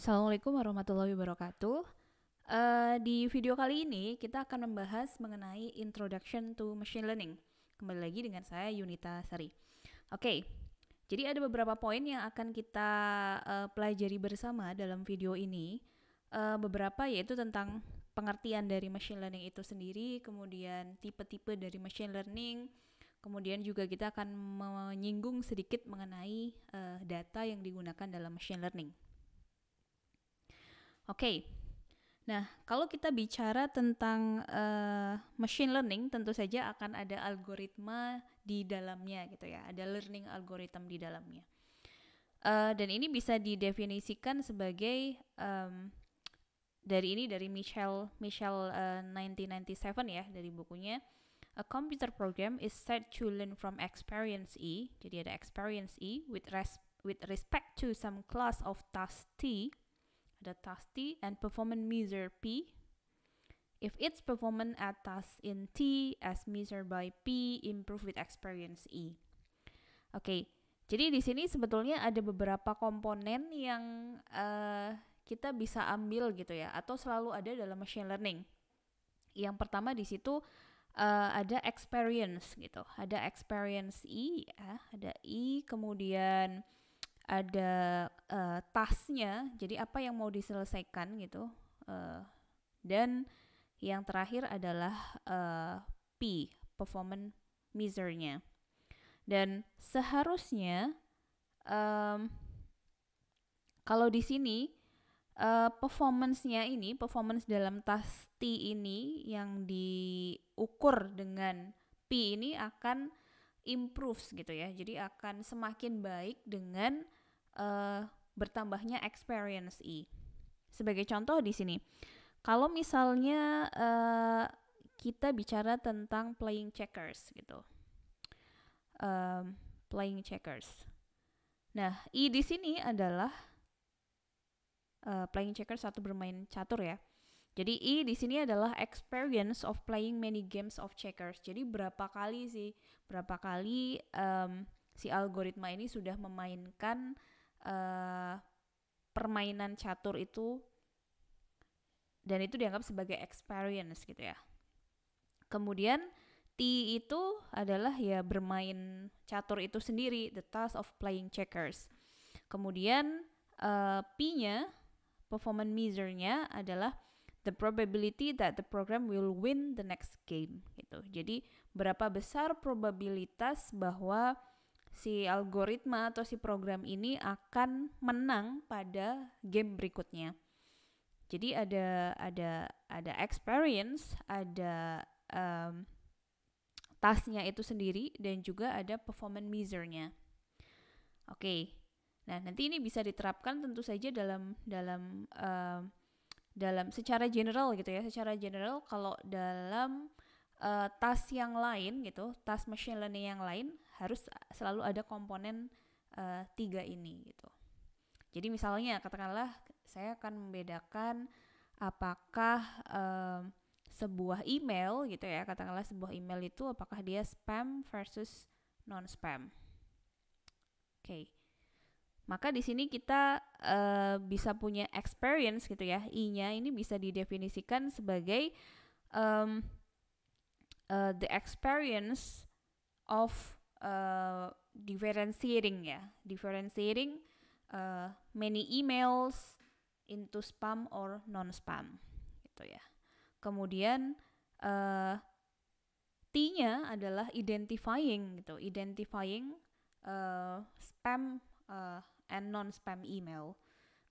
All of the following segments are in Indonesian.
Assalamualaikum warahmatullahi wabarakatuh. Di video kali ini kita akan membahas mengenai Introduction to Machine Learning. Kembali lagi dengan saya Yunita Sari. Oke, jadi ada beberapa poin yang akan kita pelajari bersama dalam video ini. Beberapa yaitu tentang pengertian dari machine learning itu sendiri, kemudian tipe-tipe dari machine learning, kemudian juga kita akan menyinggung sedikit mengenai data yang digunakan dalam machine learning. Oke, nah kalau kita bicara tentang machine learning, tentu saja akan ada algoritma di dalamnya gitu ya, ada learning algorithm di dalamnya. Dan ini bisa didefinisikan sebagai dari Michel 1997 ya, dari bukunya A computer program is said to learn from experience E. Jadi ada experience E with respect to some class of task T. Ada task T and performance measure P. If its performance at task in T as measured by P improve with experience E. Oke, jadi di sini sebetulnya ada beberapa komponen yang kita bisa ambil gitu ya, atau selalu ada dalam machine learning. Yang pertama di situ ada experience gitu, ada experience E, ya, ada E, kemudian ada tasknya, jadi apa yang mau diselesaikan gitu, dan yang terakhir adalah P, performance measure-nya. Dan seharusnya kalau di sini performance-nya ini, performance dalam task T ini yang diukur dengan P ini akan improve gitu ya. Jadi akan semakin baik dengan bertambahnya experience E. Sebagai contoh di sini, kalau misalnya kita bicara tentang playing checkers gitu, playing checkers. Nah, I di sini adalah playing checkers atau bermain catur ya. Jadi I di sini adalah experience of playing many games of checkers. Jadi berapa kali si algoritma ini sudah memainkan permainan catur itu, dan itu dianggap sebagai experience gitu ya. Kemudian T itu adalah ya bermain catur itu sendiri, the task of playing checkers. Kemudian P-nya, performance measure-nya adalah the probability that the program will win the next game gitu. Jadi berapa besar probabilitas bahwa si algoritma atau si program ini akan menang pada game berikutnya. Jadi ada experience, ada tasknya itu sendiri, dan juga ada performance measure-nya. Oke. Nah, nanti ini bisa diterapkan tentu saja dalam secara general gitu ya. Secara general kalau dalam task yang lain gitu, task machine learning yang lain harus selalu ada komponen 3 ini gitu. Jadi misalnya katakanlah saya akan membedakan apakah sebuah email gitu ya, katakanlah sebuah email itu apakah dia spam versus non spam. Oke. Maka di sini kita bisa punya experience gitu ya. I-nya ini bisa didefinisikan sebagai the experience of differentiating ya, differentiating many emails into spam or non-spam gitu ya. Kemudian T-nya adalah identifying gitu, identifying spam and non-spam email.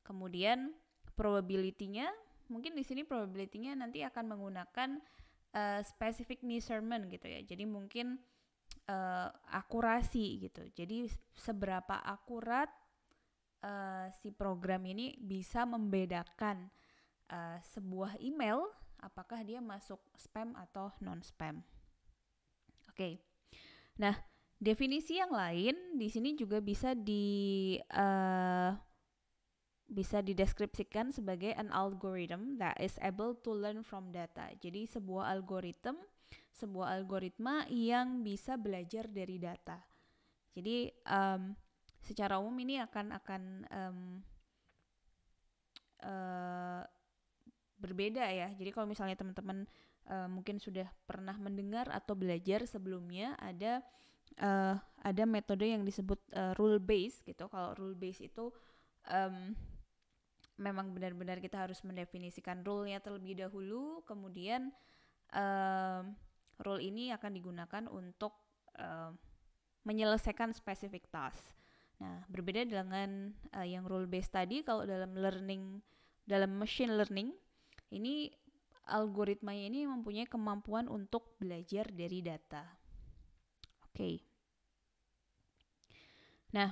Kemudian probability-nya, mungkin di sini probability-nya nanti akan menggunakan specific measurement gitu ya. Jadi mungkin akurasi gitu. Jadi seberapa akurat si program ini bisa membedakan sebuah email apakah dia masuk spam atau non-spam. Oke. Nah, definisi yang lain di sini juga bisa dideskripsikan sebagai an algorithm that is able to learn from data. Jadi sebuah algoritma yang bisa belajar dari data. Jadi secara umum ini akan berbeda ya. Jadi kalau misalnya teman-teman mungkin sudah pernah mendengar atau belajar sebelumnya, ada metode yang disebut rule based gitu. Kalau rule based itu memang benar-benar kita harus mendefinisikan rule-nya terlebih dahulu, kemudian rule ini akan digunakan untuk menyelesaikan spesifik task. Nah, berbeda dengan yang rule based tadi, kalau dalam machine learning, ini algoritmanya ini mempunyai kemampuan untuk belajar dari data. Oke. Nah,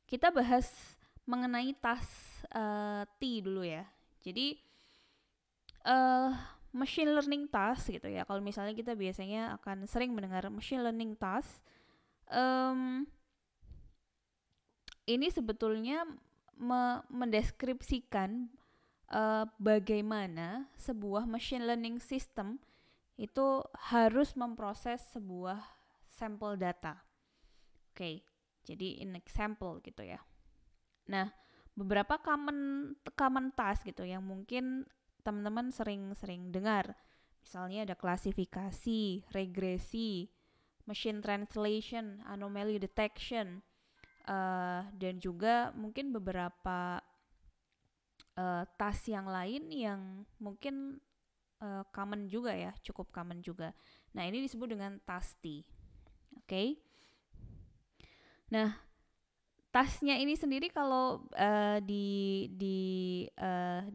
kita bahas mengenai task T dulu ya. Jadi machine learning task gitu ya. Kalau misalnya kita biasanya akan sering mendengar machine learning task, ini sebetulnya mendeskripsikan bagaimana sebuah machine learning system itu harus memproses sebuah sampel data. Oke, jadi in example gitu ya. Nah, beberapa common task gitu yang mungkin teman-teman sering dengar. Misalnya ada klasifikasi, regresi, machine translation, anomaly detection, dan juga mungkin beberapa task yang lain yang mungkin common juga ya, cukup common juga. Nah, ini disebut dengan task T. Oke. Nah, tasknya ini sendiri kalau di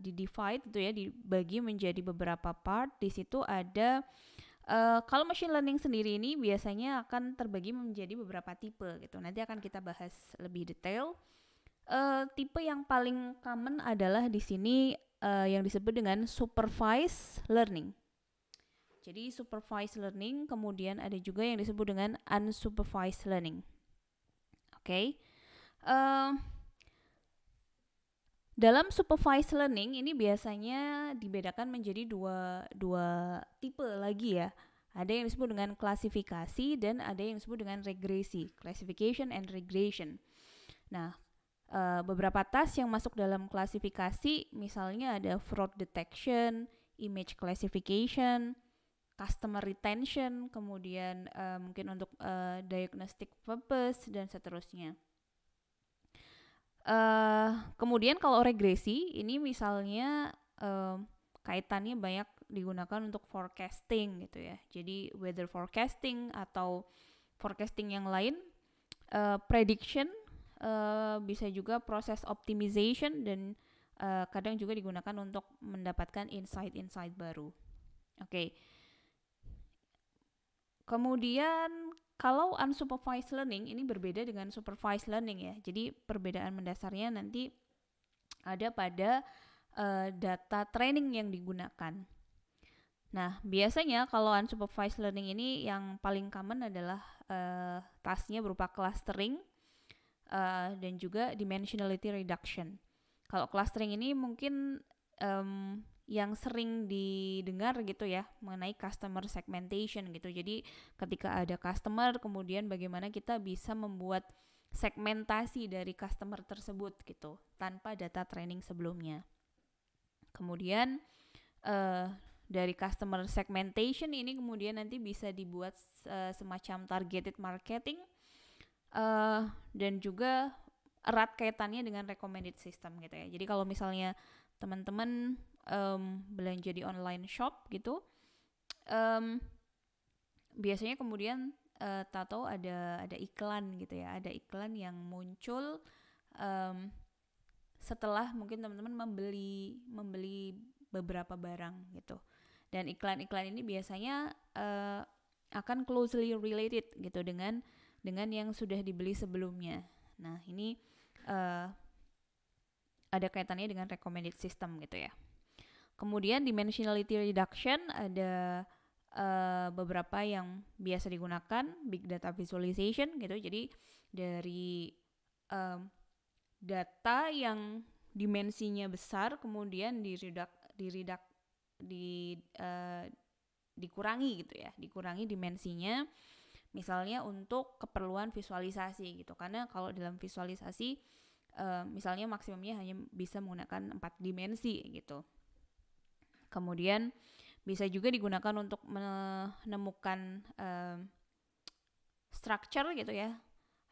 divide itu ya, dibagi menjadi beberapa part. Di situ ada kalau machine learning sendiri ini biasanya akan terbagi menjadi beberapa tipe gitu. Nanti akan kita bahas lebih detail. Tipe yang paling common adalah di sini yang disebut dengan supervised learning. Jadi supervised learning, kemudian ada juga yang disebut dengan unsupervised learning. Oke. Dalam supervised learning ini biasanya dibedakan menjadi dua tipe lagi ya. Ada yang disebut dengan klasifikasi dan ada yang disebut dengan regresi, classification and regression. Nah, beberapa task yang masuk dalam klasifikasi misalnya ada fraud detection, image classification, customer retention, kemudian mungkin untuk diagnostic purpose dan seterusnya. Kemudian kalau regresi ini misalnya kaitannya banyak digunakan untuk forecasting gitu ya. Jadi weather forecasting atau forecasting yang lain, prediction, bisa juga proses optimization dan kadang juga digunakan untuk mendapatkan insight-insight baru. Oke. Kemudian kalau unsupervised learning ini berbeda dengan supervised learning ya. Jadi perbedaan mendasarnya nanti ada pada data training yang digunakan. Nah, biasanya kalau unsupervised learning ini yang paling common adalah tasknya berupa clustering dan juga dimensionality reduction. Kalau clustering ini mungkin yang sering didengar gitu ya mengenai customer segmentation gitu. Jadi ketika ada customer, kemudian bagaimana kita bisa membuat segmentasi dari customer tersebut gitu tanpa data training sebelumnya. Kemudian dari customer segmentation ini kemudian nanti bisa dibuat semacam targeted marketing dan juga erat kaitannya dengan recommended system gitu ya. Jadi kalau misalnya teman-teman belanja di online shop gitu, biasanya kemudian tahu ada iklan gitu ya, ada iklan yang muncul setelah mungkin teman-teman membeli beberapa barang gitu. Dan iklan-iklan ini biasanya akan closely related gitu dengan yang sudah dibeli sebelumnya. Nah, ini ada kaitannya dengan recommended system gitu ya. Kemudian dimensionality reduction ada beberapa yang biasa digunakan, big data visualization gitu. Jadi dari data yang dimensinya besar kemudian dikurangi gitu ya, dikurangi dimensinya, misalnya untuk keperluan visualisasi gitu. Karena kalau dalam visualisasi misalnya maksimumnya hanya bisa menggunakan 4 dimensi gitu. Kemudian bisa juga digunakan untuk menemukan structure gitu ya,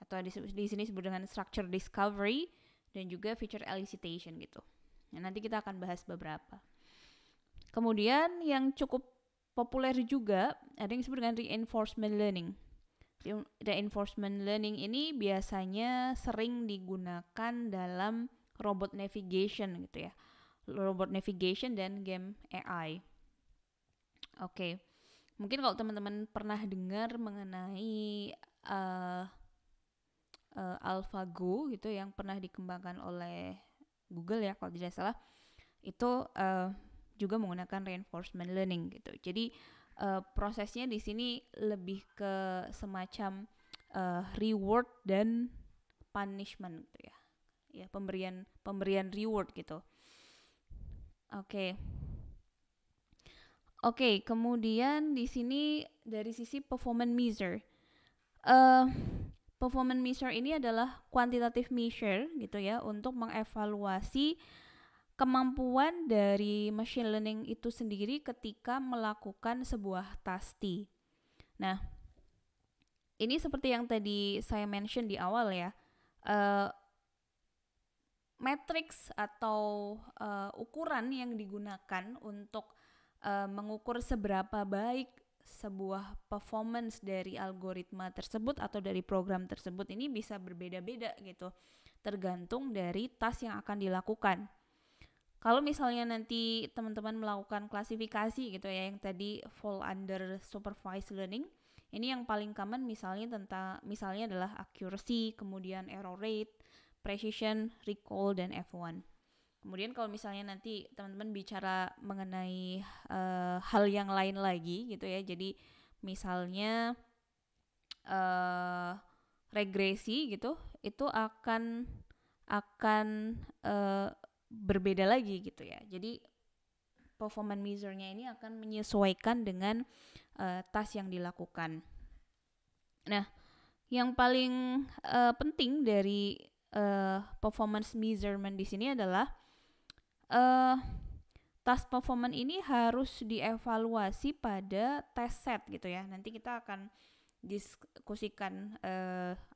atau di sini disebut dengan structure discovery dan juga feature elicitation gitu. Nah, nanti kita akan bahas beberapa. Kemudian yang cukup populer juga ada yang disebut dengan reinforcement learning. Reinforcement learning ini biasanya sering digunakan dalam robot navigation gitu ya. Robot navigation dan game AI. Oke. Mungkin kalau teman-teman pernah dengar mengenai AlphaGo gitu yang pernah dikembangkan oleh Google ya kalau tidak salah, itu juga menggunakan reinforcement learning gitu. Jadi prosesnya di sini lebih ke semacam reward dan punishment gitu ya. Ya, pemberian reward gitu. Oke, kemudian di sini dari sisi performance measure. Performance measure ini adalah quantitative measure gitu ya untuk mengevaluasi kemampuan dari machine learning itu sendiri ketika melakukan sebuah task. Nah, ini seperti yang tadi saya mention di awal ya, matrix atau ukuran yang digunakan untuk mengukur seberapa baik sebuah performance dari algoritma tersebut atau dari program tersebut ini bisa berbeda-beda gitu, tergantung dari task yang akan dilakukan. Kalau misalnya nanti teman-teman melakukan klasifikasi gitu ya, yang tadi fall under supervised learning, ini yang paling common misalnya adalah accuracy, kemudian error rate, precision, recall, dan F1. Kemudian kalau misalnya nanti teman-teman bicara mengenai hal yang lain lagi gitu ya, jadi misalnya regresi gitu, itu akan berbeda lagi gitu ya. Jadi performance measure-nya ini akan menyesuaikan dengan task yang dilakukan. Nah, yang paling penting dari performance measurement di sini adalah task performance ini harus dievaluasi pada test set gitu ya. Nanti kita akan diskusikan,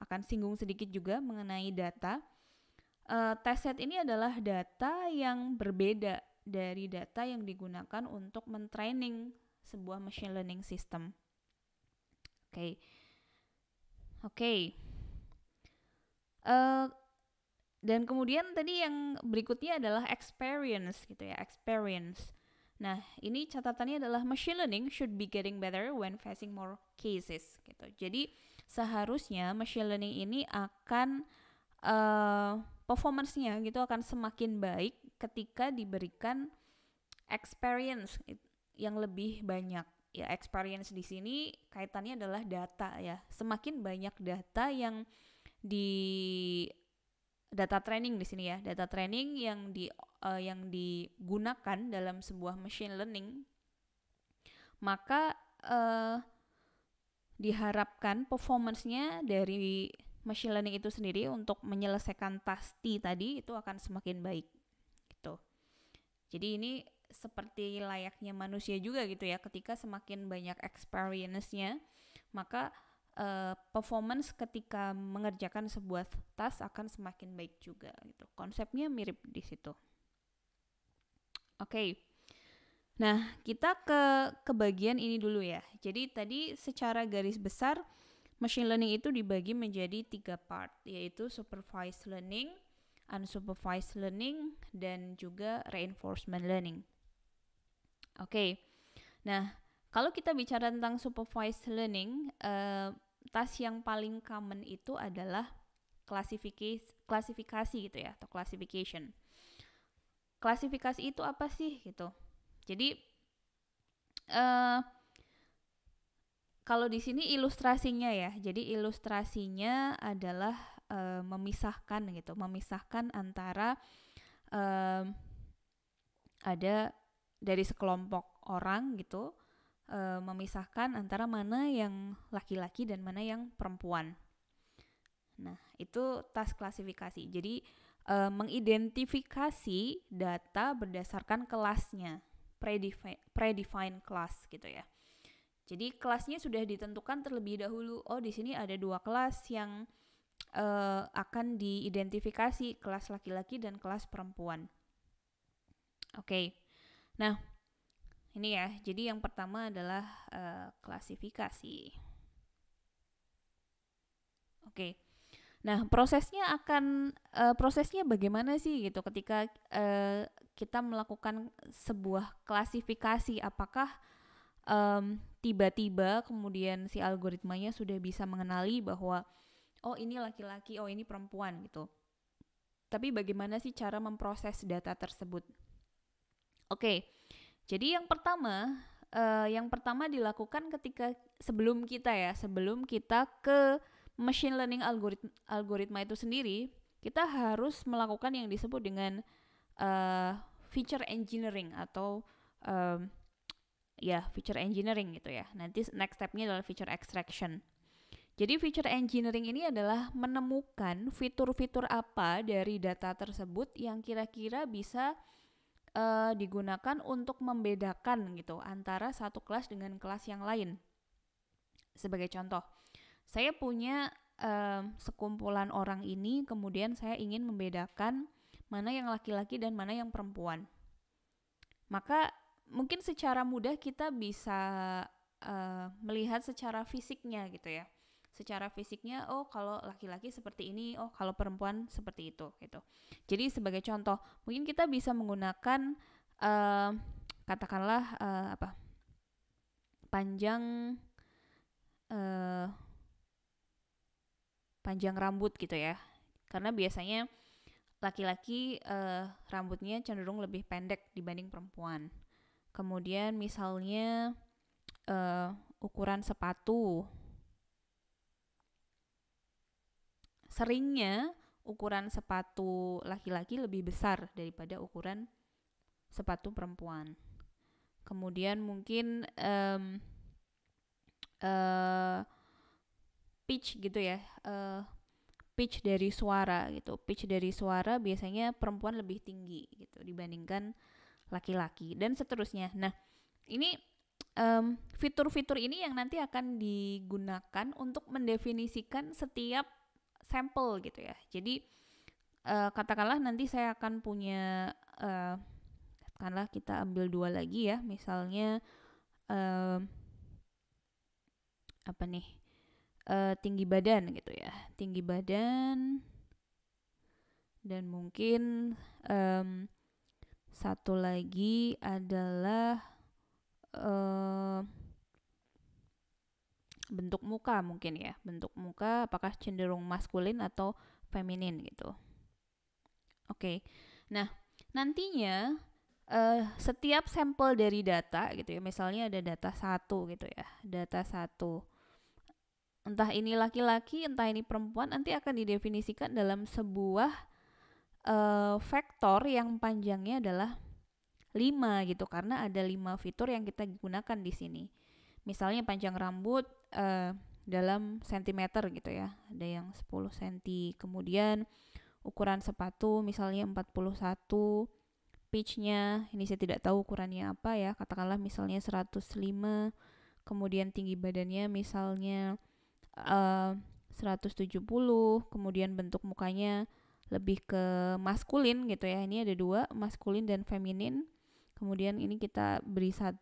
akan singgung sedikit juga mengenai data. Test set ini adalah data yang berbeda dari data yang digunakan untuk mentraining sebuah machine learning system. Oke. Dan kemudian tadi yang berikutnya adalah experience gitu ya, experience. Nah, ini catatannya adalah machine learning should be getting better when facing more cases gitu. Jadi seharusnya machine learning ini akan performance-nya gitu akan semakin baik ketika diberikan experience yang lebih banyak. Ya, experience di sini kaitannya adalah data ya. Semakin banyak data yang data training di sini ya, data training yang digunakan dalam sebuah machine learning, maka diharapkan performance-nya dari machine learning itu sendiri untuk menyelesaikan task tadi itu akan semakin baik gitu. Jadi ini seperti layaknya manusia juga gitu ya, ketika semakin banyak experience-nya, maka performance ketika mengerjakan sebuah task akan semakin baik juga gitu. Konsepnya mirip di situ. Oke. Nah, kita ke bagian ini dulu ya. Jadi tadi secara garis besar machine learning itu dibagi menjadi 3 part, yaitu supervised learning, unsupervised learning, dan juga reinforcement learning. Oke. Nah, kalau kita bicara tentang supervised learning, task yang paling common itu adalah klasifikasi gitu ya, atau classification. Klasifikasi itu apa sih gitu? Jadi kalau di sini ilustrasinya ya, jadi ilustrasinya adalah memisahkan antara ada dari sekelompok orang gitu, memisahkan antara mana yang laki-laki dan mana yang perempuan. Nah, itu task klasifikasi. Jadi mengidentifikasi data berdasarkan kelasnya, predefined class gitu ya. Jadi kelasnya sudah ditentukan terlebih dahulu. Oh, di sini ada 2 kelas yang akan diidentifikasi, kelas laki-laki dan kelas perempuan. Oke. Nah, ini ya. Jadi yang pertama adalah klasifikasi. Oke. Nah, prosesnya bagaimana sih gitu ketika kita melakukan sebuah klasifikasi? Apakah tiba-tiba kemudian si algoritmanya sudah bisa mengenali bahwa oh ini laki-laki, oh ini perempuan gitu. Tapi bagaimana sih cara memproses data tersebut? Oke, jadi yang pertama dilakukan ketika sebelum kita ke machine learning algoritma itu sendiri, kita harus melakukan yang disebut dengan feature engineering atau feature engineering gitu ya. Nanti next stepnya adalah feature extraction. Jadi feature engineering ini adalah menemukan fitur-fitur apa dari data tersebut yang kira-kira bisa digunakan untuk membedakan gitu antara satu kelas dengan kelas yang lain. Sebagai contoh, saya punya sekumpulan orang ini, kemudian saya ingin membedakan mana yang laki-laki dan mana yang perempuan. Maka mungkin secara mudah kita bisa melihat secara fisiknya gitu ya. Secara fisiknya, oh kalau laki-laki seperti ini, oh kalau perempuan seperti itu gitu. Jadi sebagai contoh, mungkin kita bisa menggunakan katakanlah panjang rambut gitu ya. Karena biasanya laki-laki rambutnya cenderung lebih pendek dibanding perempuan. Kemudian misalnya ukuran sepatu. Seringnya ukuran sepatu laki-laki lebih besar daripada ukuran sepatu perempuan. Kemudian mungkin pitch gitu ya, pitch dari suara gitu. Pitch dari suara biasanya perempuan lebih tinggi gitu dibandingkan laki-laki dan seterusnya. Nah, ini fitur-fitur ini yang nanti akan digunakan untuk mendefinisikan setiap sampel gitu ya. Jadi katakanlah nanti saya akan punya katakanlah kita ambil 2 lagi ya, misalnya tinggi badan gitu ya, tinggi badan dan mungkin satu lagi adalah bentuk muka mungkin ya, bentuk muka apakah cenderung maskulin atau feminin gitu. Oke. Nah, nantinya setiap sampel dari data gitu ya, misalnya ada data 1 gitu ya, data 1. Entah ini laki-laki, entah ini perempuan, nanti akan didefinisikan dalam sebuah vektor yang panjangnya adalah 5 gitu, karena ada 5 fitur yang kita gunakan di sini. Misalnya panjang rambut dalam sentimeter gitu ya, ada yang 10 cm. Kemudian ukuran sepatu misalnya 41, pitchnya ini saya tidak tahu ukurannya apa ya, katakanlah misalnya 105. Kemudian tinggi badannya misalnya 170. Kemudian bentuk mukanya lebih ke maskulin gitu ya, ini ada 2, maskulin dan feminin. Kemudian ini kita beri 1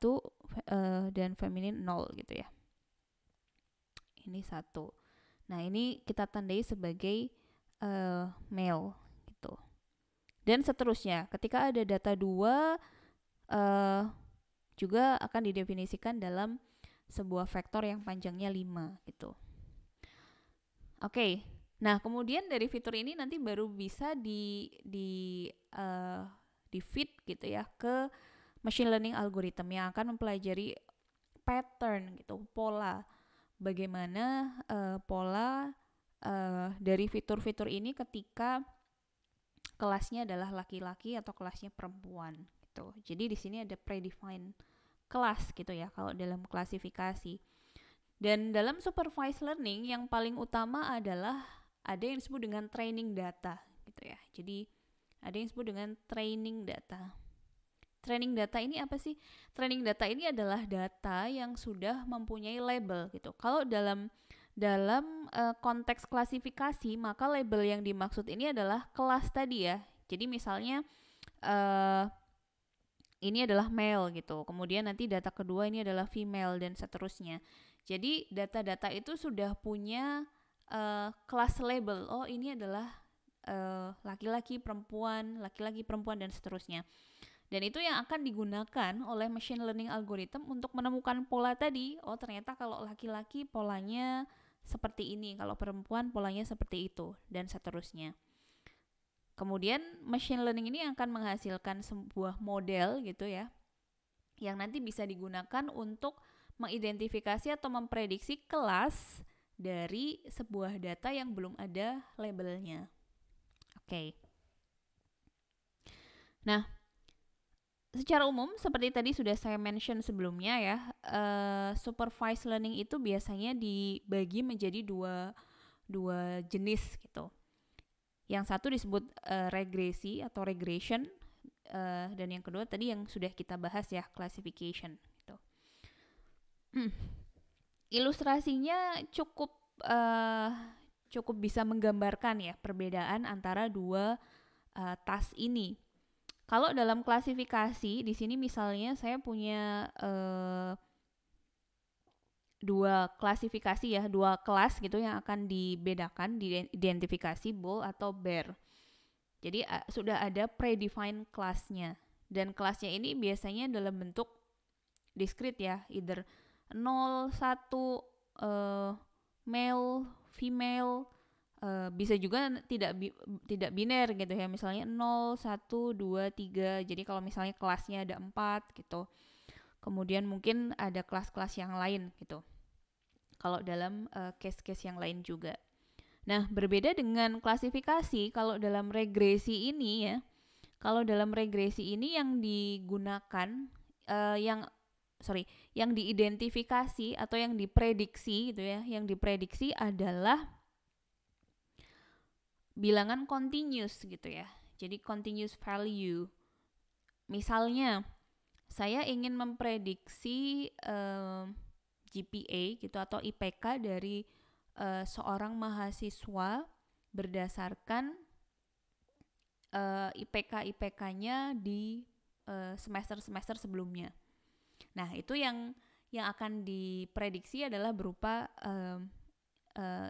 dan feminin 0 gitu ya. Ini 1. Nah, ini kita tandai sebagai male gitu. Dan seterusnya, ketika ada data 2 juga akan didefinisikan dalam sebuah vektor yang panjangnya 5 gitu. Oke. Nah, kemudian dari fitur ini nanti baru bisa di feed gitu ya ke machine learning algorithm yang akan mempelajari pattern gitu, pola. Bagaimana pola dari fitur-fitur ini ketika kelasnya adalah laki-laki atau kelasnya perempuan gitu. Jadi di sini ada predefined class gitu ya kalau dalam klasifikasi. Dan dalam supervised learning yang paling utama adalah ada yang disebut dengan training data gitu gitu ya. Jadi ada yang disebut dengan training data. Training data ini apa sih? Training data ini adalah data yang sudah mempunyai label gitu. Kalau dalam konteks klasifikasi, maka label yang dimaksud ini adalah kelas tadi ya. Jadi misalnya ini adalah male gitu. Kemudian nanti data kedua ini adalah female dan seterusnya. Jadi data-data itu sudah punya kelas label. Oh, ini adalah laki-laki, perempuan, dan seterusnya. Dan itu yang akan digunakan oleh machine learning algorithm untuk menemukan pola tadi. Oh, ternyata kalau laki-laki polanya seperti ini, kalau perempuan polanya seperti itu, dan seterusnya. Kemudian machine learning ini akan menghasilkan sebuah model gitu ya, yang nanti bisa digunakan untuk mengidentifikasi atau memprediksi kelas dari sebuah data yang belum ada labelnya. Oke. Nah, secara umum seperti tadi sudah saya mention sebelumnya ya, supervised learning itu biasanya dibagi menjadi dua jenis gitu. Yang satu disebut regresi atau regression, dan yang kedua tadi yang sudah kita bahas ya, classification gitu. Ilustrasinya cukup bisa menggambarkan ya perbedaan antara dua task ini. Kalau dalam klasifikasi di sini misalnya saya punya dua klasifikasi ya, dua kelas gitu yang akan dibedakan, diidentifikasi bull atau bear. Jadi sudah ada predefined kelasnya, dan kelasnya ini biasanya dalam bentuk discrete ya, either 0, 1, male, female, bisa juga tidak biner gitu ya, misalnya 0, 1, 2, 3. Jadi kalau misalnya kelasnya ada 4 gitu. Kemudian mungkin ada kelas-kelas yang lain gitu. Kalau dalam case-case yang lain juga. Nah, berbeda dengan klasifikasi, kalau dalam regresi ini ya, yang digunakan yang diidentifikasi atau yang diprediksi gitu ya, yang diprediksi adalah bilangan continuous gitu ya. Jadi continuous value. Misalnya saya ingin memprediksi GPA gitu atau IPK dari seorang mahasiswa berdasarkan IPK-nya di semester-semester sebelumnya. Nah, itu yang akan diprediksi adalah berupa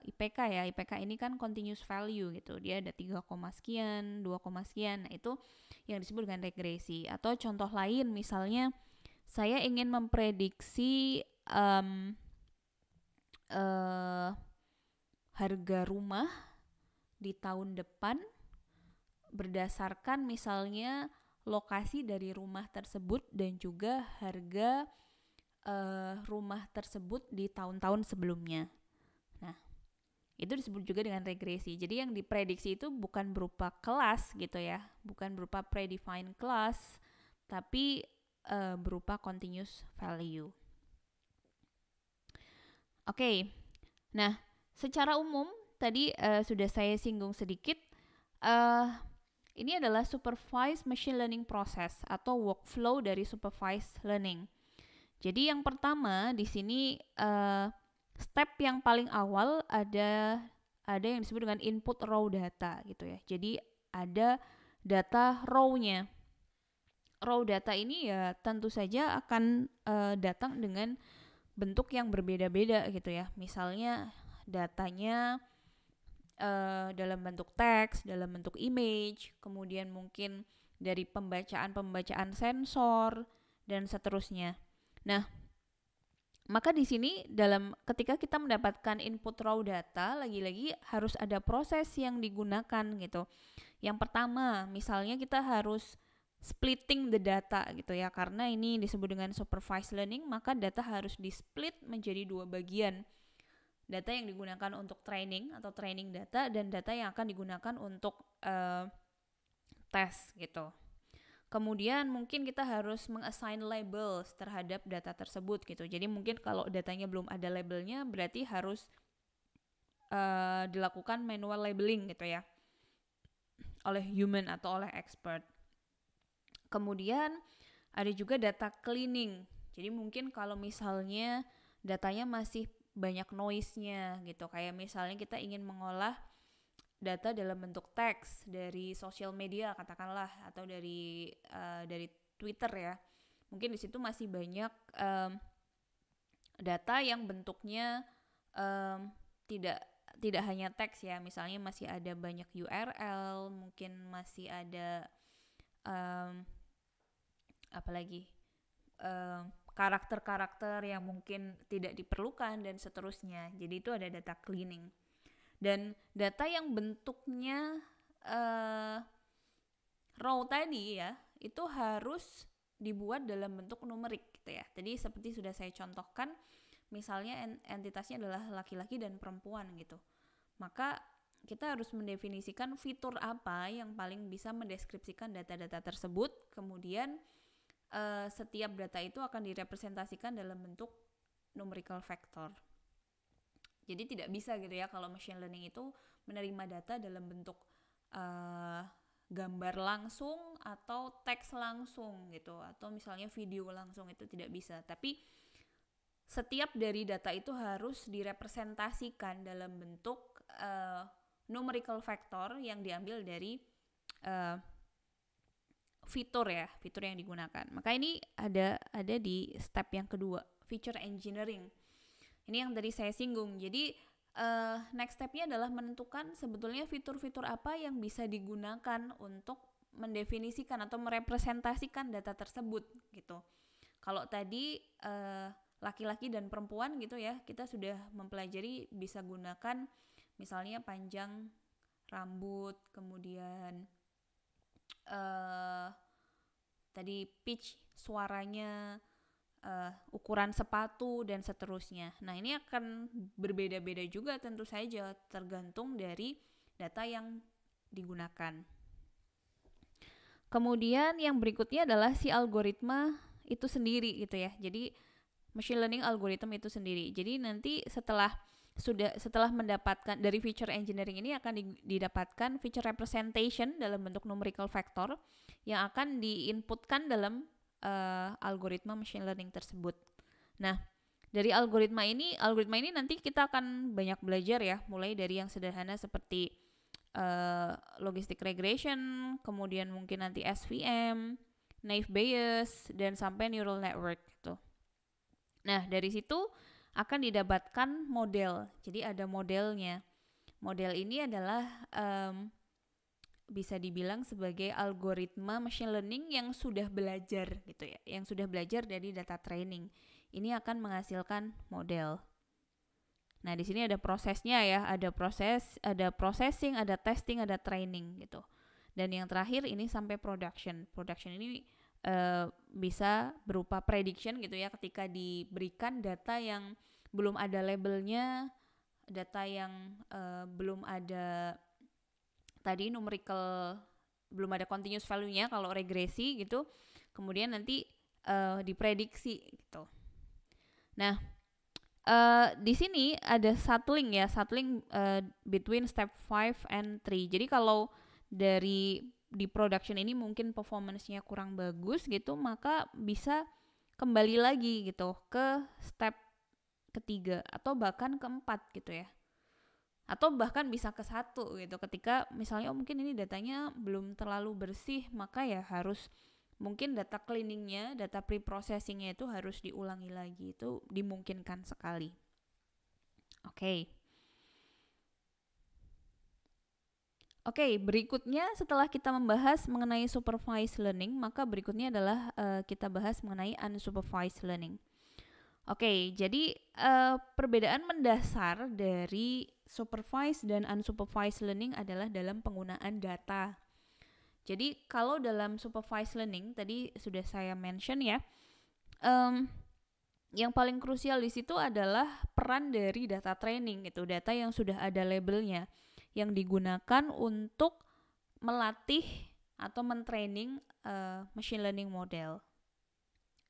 IPK ya. IPK ini kan continuous value gitu. Dia ada 3, sekian, 2, sekian. Nah, itu yang disebut dengan regresi. Atau contoh lain misalnya saya ingin memprediksi harga rumah di tahun depan berdasarkan misalnya lokasi dari rumah tersebut dan juga harga rumah tersebut di tahun-tahun sebelumnya. Nah, itu disebut juga dengan regresi. Jadi yang diprediksi itu bukan berupa kelas gitu ya, bukan berupa predefined class, tapi berupa continuous value. Oke. Nah, secara umum tadi sudah saya singgung sedikit. Ini adalah supervised machine learning process atau workflow dari supervised learning. Jadi yang pertama di sini step yang paling awal ada yang disebut dengan input raw data gitu ya. Jadi ada data raw-nya. Raw data ini ya tentu saja akan datang dengan bentuk yang berbeda-beda gitu ya. Misalnya datanya dalam bentuk teks, dalam bentuk image, kemudian mungkin dari pembacaan sensor dan seterusnya. Nah, maka di sini ketika kita mendapatkan input raw data, lagi-lagi harus ada proses yang digunakan gitu. Yang pertama, misalnya kita harus splitting the data gitu ya, karena ini disebut dengan supervised learning, maka data harus di-split menjadi dua bagian. Data yang digunakan untuk training atau training data dan data yang akan digunakan untuk tes gitu. Kemudian mungkin kita harus meng-assign labels terhadap data tersebut gitu. Jadi mungkin kalau datanya belum ada labelnya berarti harus dilakukan manual labeling gitu ya. oleh human atau oleh expert. Kemudian ada juga data cleaning. Jadi mungkin kalau misalnya datanya masih banyak noise-nya gitu, kayak misalnya kita ingin mengolah data dalam bentuk teks dari sosial media katakanlah, atau dari Twitter ya. Mungkin di situ masih banyak data yang bentuknya tidak hanya teks ya, misalnya masih ada banyak URL, mungkin masih ada apalagi karakter-karakter yang mungkin tidak diperlukan dan seterusnya. Jadi itu ada data cleaning. Dan data yang bentuknya raw tadi ya, itu harus dibuat dalam bentuk numerik gitu ya. Jadi seperti sudah saya contohkan, misalnya entitasnya adalah laki-laki dan perempuan gitu. Maka kita harus mendefinisikan fitur apa yang paling bisa mendeskripsikan data-data tersebut. Kemudian setiap data itu akan direpresentasikan dalam bentuk numerical factor. Jadi tidak bisa gitu ya kalau machine learning itu menerima data dalam bentuk gambar langsung atau teks langsung gitu, atau misalnya video langsung, itu tidak bisa. Tapi setiap dari data itu harus direpresentasikan dalam bentuk numerical factor yang diambil dari fitur yang digunakan. Maka ini ada di step yang kedua, feature engineering. Ini yang tadi saya singgung. Jadi next stepnya adalah menentukan sebetulnya fitur-fitur apa yang bisa digunakan untuk mendefinisikan atau merepresentasikan data tersebut gitu. Kalau tadi laki-laki dan perempuan gitu ya, kita sudah mempelajari bisa gunakan misalnya panjang rambut, kemudian tadi pitch suaranya, ukuran sepatu dan seterusnya. Nah, ini akan berbeda-beda juga tentu saja tergantung dari data yang digunakan. Kemudian yang berikutnya adalah si algoritma itu sendiri gitu ya. Jadi machine learning algoritma itu sendiri. Jadi nanti setelah mendapatkan dari feature engineering ini akan didapatkan feature representation dalam bentuk numerical factor yang akan diinputkan dalam algoritma machine learning tersebut. Nah, dari algoritma ini nanti kita akan banyak belajar ya, mulai dari yang sederhana seperti logistic regression, kemudian mungkin nanti SVM, naive Bayes, dan sampai neural network gitu. Nah, dari situ akan didapatkan model. Jadi ada modelnya. Model ini adalah bisa dibilang sebagai algoritma machine learning yang sudah belajar gitu ya, yang sudah belajar dari data training. Ini akan menghasilkan model. Nah, di sini ada prosesnya ya, ada processing, ada testing, ada training gitu. Dan yang terakhir ini sampai production. Production ini bisa berupa prediction gitu ya, ketika diberikan data yang belum ada labelnya, data yang belum ada tadi numerical, belum ada continuous value-nya kalau regresi gitu, kemudian nanti diprediksi gitu. Nah, di sini ada sattling between step 5 and 3. Jadi kalau di production ini mungkin performance-nya kurang bagus gitu, maka bisa kembali lagi gitu ke step ketiga atau bahkan keempat gitu ya, atau bahkan bisa ke 1 gitu. Ketika misalnya mungkin ini datanya belum terlalu bersih, maka ya harus mungkin data cleaningnya, data pre-processingnya itu harus diulangi lagi. Itu dimungkinkan sekali. Oke, berikutnya setelah kita membahas mengenai supervised learning, maka berikutnya adalah kita bahas mengenai unsupervised learning. Oke, jadi perbedaan mendasar dari supervised dan unsupervised learning adalah dalam penggunaan data. Jadi kalau dalam supervised learning tadi sudah saya mention ya, yang paling krusial di situ adalah peran dari data training gitu, data yang sudah ada labelnya, yang digunakan untuk melatih atau mentraining machine learning model,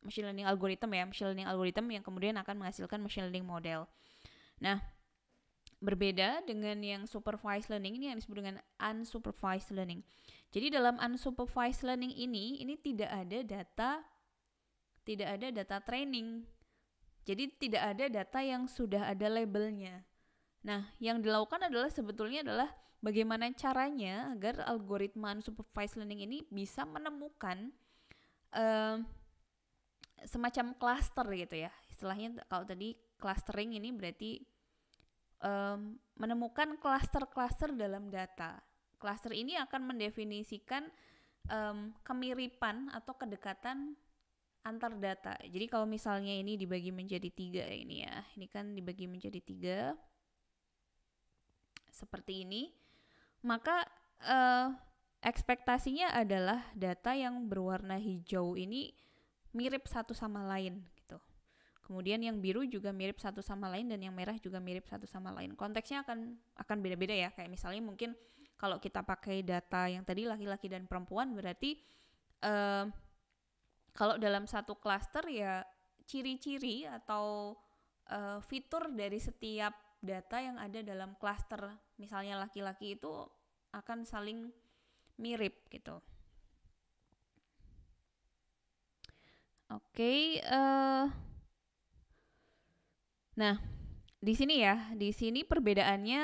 machine learning algorithm yang kemudian akan menghasilkan machine learning model. Nah, Berbeda dengan yang supervised learning, ini yang disebut dengan unsupervised learning. Jadi dalam unsupervised learning ini tidak ada data training. Jadi tidak ada data yang sudah ada labelnya. Nah, yang dilakukan sebetulnya adalah bagaimana caranya agar algoritma unsupervised learning ini bisa menemukan semacam cluster gitu ya. Istilahnya kalau tadi clustering ini berarti menemukan cluster-cluster dalam data. Cluster ini akan mendefinisikan kemiripan atau kedekatan antar data. Jadi kalau misalnya ini dibagi menjadi 3 ini ya, ini kan dibagi menjadi 3 seperti ini, maka ekspektasinya adalah data yang berwarna hijau ini mirip satu sama lain gitu. Kemudian yang biru juga mirip satu sama lain dan yang merah juga mirip satu sama lain. Konteksnya akan beda-beda ya. Kayak misalnya mungkin kalau kita pakai data yang tadi laki-laki dan perempuan, berarti kalau dalam satu klaster ya ciri-ciri atau fitur dari setiap data yang ada dalam klaster misalnya laki-laki itu akan saling mirip gitu. Oke, nah di sini perbedaannya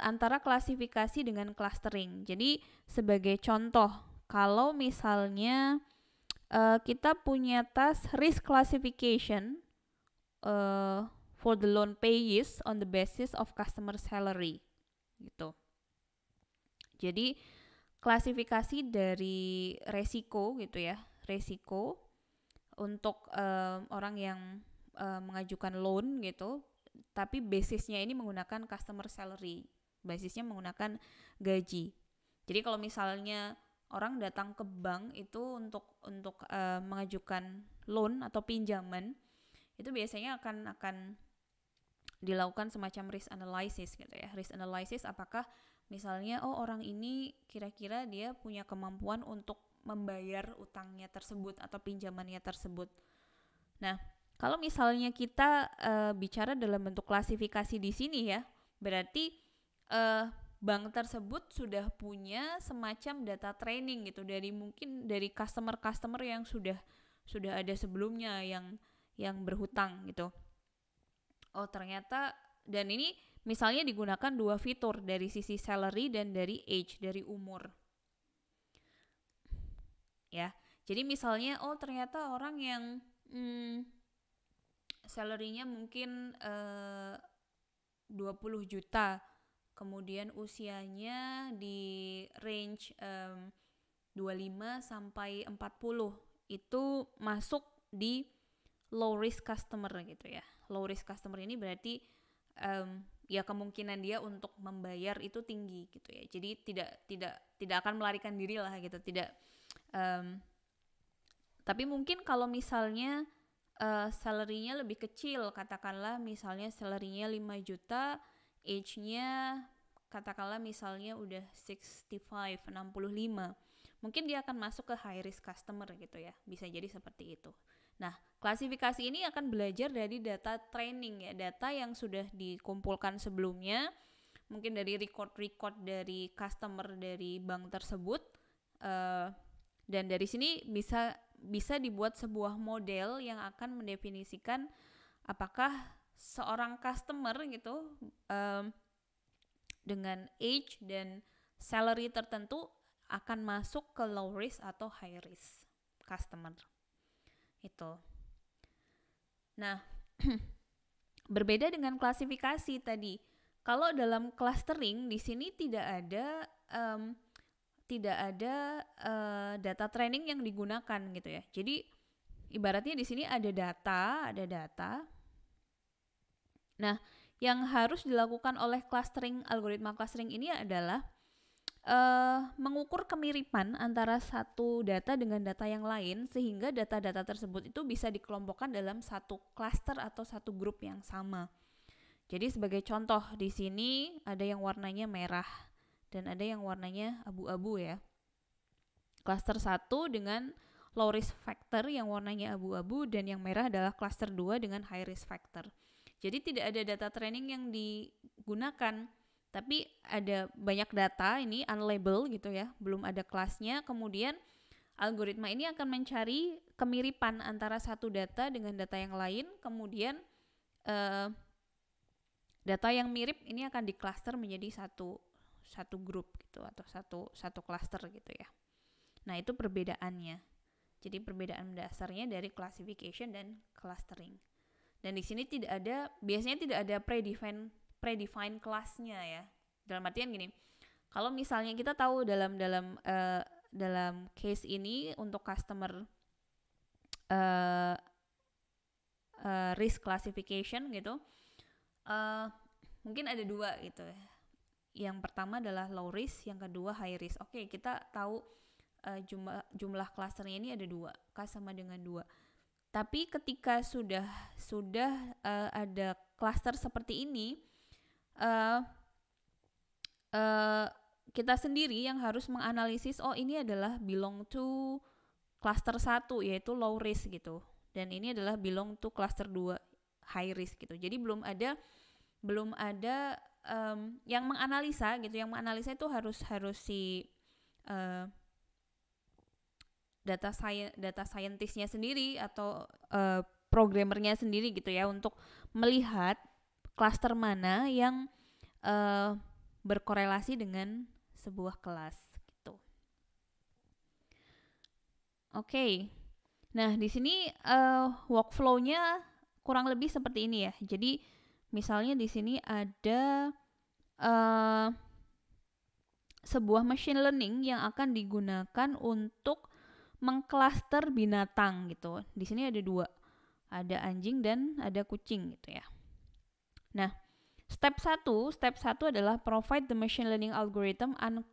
antara klasifikasi dengan clustering. Jadi sebagai contoh, kalau misalnya kita punya task risk classification for the loan payees on the basis of customer salary gitu. Jadi klasifikasi dari resiko gitu ya, resiko untuk orang yang mengajukan loan gitu, tapi basisnya ini menggunakan customer salary, basisnya menggunakan gaji. Jadi kalau misalnya orang datang ke bank itu untuk mengajukan loan atau pinjaman, itu biasanya akan dilakukan semacam risk analysis gitu ya. Risk analysis apakah misalnya orang ini kira-kira dia punya kemampuan untuk membayar utangnya tersebut atau pinjamannya tersebut. Nah, kalau misalnya kita bicara dalam bentuk klasifikasi di sini ya, berarti bank tersebut sudah punya semacam data training gitu dari customer yang sudah ada sebelumnya yang berhutang gitu. Oh ternyata, dan ini misalnya digunakan 2 fitur dari sisi salary dan dari age, dari umur. Ya, jadi misalnya ternyata orang yang salary-nya mungkin 20 juta, kemudian usianya di range 25 sampai 40, itu masuk di low risk customer gitu ya. Low risk customer ini berarti ya kemungkinan dia untuk membayar itu tinggi gitu ya. Jadi tidak akan melarikan diri lah gitu, tidak. Tapi mungkin kalau misalnya salary-nya lebih kecil, katakanlah misalnya salary-nya 5 juta, age-nya katakanlah misalnya udah 65, mungkin dia akan masuk ke high risk customer gitu ya, bisa jadi seperti itu. Nah, klasifikasi ini akan belajar dari data training ya, data yang sudah dikumpulkan sebelumnya, mungkin dari record dari customer dari bank tersebut, dan dari sini bisa dibuat sebuah model yang akan mendefinisikan apakah seorang customer gitu dengan age dan salary tertentu akan masuk ke low risk atau high risk customer itu. Nah, berbeda dengan klasifikasi tadi. Kalau dalam clustering di sini tidak ada data training yang digunakan gitu ya. Jadi ibaratnya di sini ada data. Nah, yang harus dilakukan oleh algoritma clustering ini adalah mengukur kemiripan antara satu data dengan data yang lain, sehingga data-data tersebut itu bisa dikelompokkan dalam satu cluster atau satu grup yang sama. Jadi sebagai contoh di sini ada yang warnanya merah dan ada yang warnanya abu-abu ya. Cluster 1 dengan low risk factor yang warnanya abu-abu, dan yang merah adalah cluster 2 dengan high risk factor. Jadi tidak ada data training yang digunakan, tapi ada banyak data ini unlabeled gitu ya, belum ada kelasnya. Kemudian algoritma ini akan mencari kemiripan antara satu data dengan data yang lain, kemudian data yang mirip ini akan diklaster menjadi satu grup gitu, atau satu cluster gitu ya. Nah, itu perbedaannya. Jadi perbedaan dasarnya dari classification dan clustering. Dan di sini biasanya tidak ada predefined kelasnya ya. Dalam artian gini, kalau misalnya kita tahu dalam case ini untuk customer risk classification gitu, mungkin ada dua gitu ya. Yang pertama adalah low risk, yang kedua high risk. Oke, kita tahu jumlah klasternya ini ada 2, K sama dengan 2. Tapi ketika sudah ada klaster seperti ini, kita sendiri yang harus menganalisis, oh ini adalah belong to cluster 1 yaitu low risk gitu, dan ini adalah belong to cluster 2 high risk gitu. Jadi belum ada yang menganalisa gitu. Yang menganalisa itu harus si data scientistnya sendiri atau programmernya sendiri gitu ya, untuk melihat klaster mana yang berkorelasi dengan sebuah kelas gitu. Oke. Nah, di sini workflow-nya kurang lebih seperti ini ya. Jadi misalnya di sini ada sebuah machine learning yang akan digunakan untuk mengklaster binatang gitu. Di sini ada 2. Ada anjing dan ada kucing gitu ya. Nah, step 1 adalah provide the machine learning algorithm and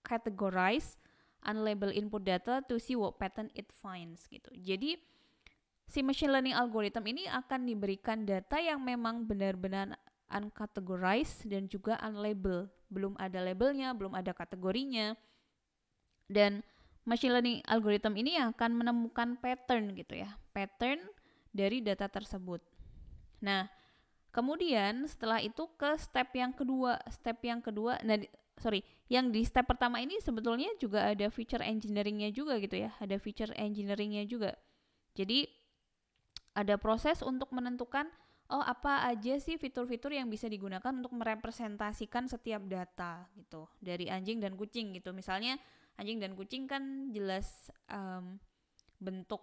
categorize unlabeled input data to see what pattern it finds gitu. Jadi si machine learning algorithm ini akan diberikan data yang memang benar-benar uncategorized dan juga unlabeled. Belum ada labelnya, belum ada kategorinya. Dan machine learning algorithm ini akan menemukan pattern gitu ya, pattern dari data tersebut. Nah, kemudian setelah itu ke step yang kedua, yang di step pertama ini sebetulnya juga ada feature engineeringnya juga gitu ya, ada feature engineeringnya juga. Jadi ada proses untuk menentukan, oh apa aja sih fitur-fitur yang bisa digunakan untuk merepresentasikan setiap data gitu dari anjing dan kucing gitu. Misalnya anjing dan kucing kan jelas bentuk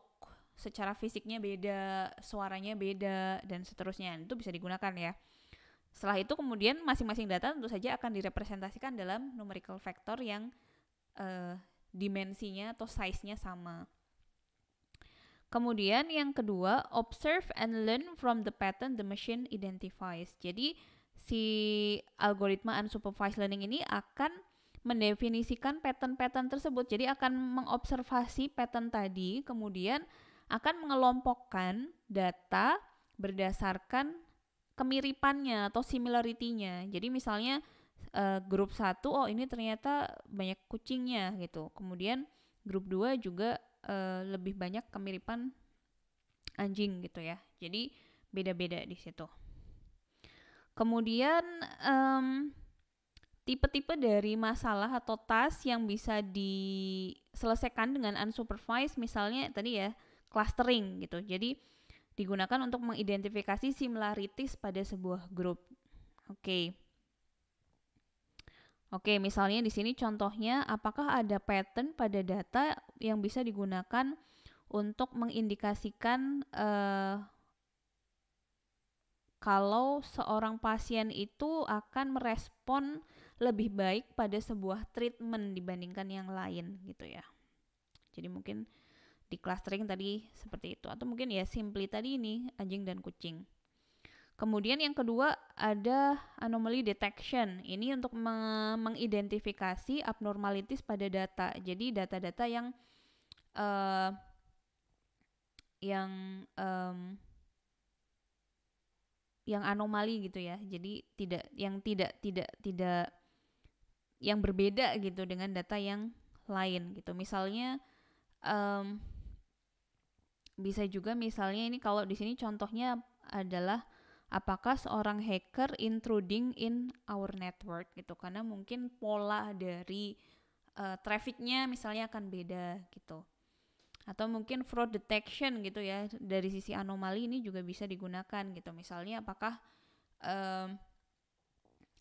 secara fisiknya beda, suaranya beda, dan seterusnya. Itu bisa digunakan ya. Setelah itu kemudian masing-masing data tentu saja akan direpresentasikan dalam numerical vector yang dimensinya atau size-nya sama. Kemudian yang kedua, observe and learn from the pattern the machine identifies. Jadi si algoritma unsupervised learning ini akan mendefinisikan pattern-pattern tersebut. Jadi akan mengobservasi pattern tadi, kemudian akan mengelompokkan data berdasarkan kemiripannya atau similarity-nya. Jadi misalnya grup 1, oh ini ternyata banyak kucingnya gitu. Kemudian grup 2 juga lebih banyak kemiripan anjing gitu ya. Jadi beda-beda di situ. Kemudian tipe-tipe dari masalah atau task yang bisa diselesaikan dengan unsupervised, misalnya tadi ya clustering gitu. Jadi digunakan untuk mengidentifikasi similarities pada sebuah grup. Oke, misalnya di sini contohnya, apakah ada pattern pada data yang bisa digunakan untuk mengindikasikan kalau seorang pasien itu akan merespon lebih baik pada sebuah treatment dibandingkan yang lain gitu ya. Jadi mungkin di clustering tadi seperti itu, atau mungkin ya simply tadi ini anjing dan kucing. Kemudian yang kedua ada anomaly detection. Ini untuk mengidentifikasi abnormalities pada data. Jadi data-data yang anomali gitu ya. Jadi tidak yang berbeda gitu dengan data yang lain gitu. Misalnya bisa juga misalnya ini kalau di sini contohnya adalah apakah seorang hacker intruding in our network gitu, karena mungkin pola dari trafficnya misalnya akan beda gitu. Atau mungkin fraud detection gitu ya, dari sisi anomali ini juga bisa digunakan gitu. Misalnya apakah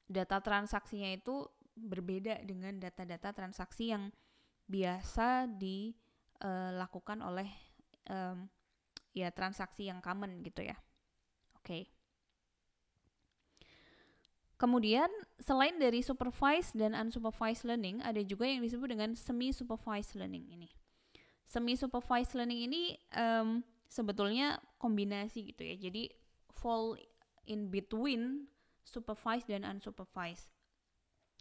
data transaksinya itu berbeda dengan data-data transaksi yang biasa dilakukan oleh ya transaksi yang common gitu ya. Oke. Kemudian selain dari supervised dan unsupervised learning, ada juga yang disebut dengan semi-supervised learning ini. Semi-supervised learning ini sebetulnya kombinasi gitu ya. Jadi fall in between supervised dan unsupervised.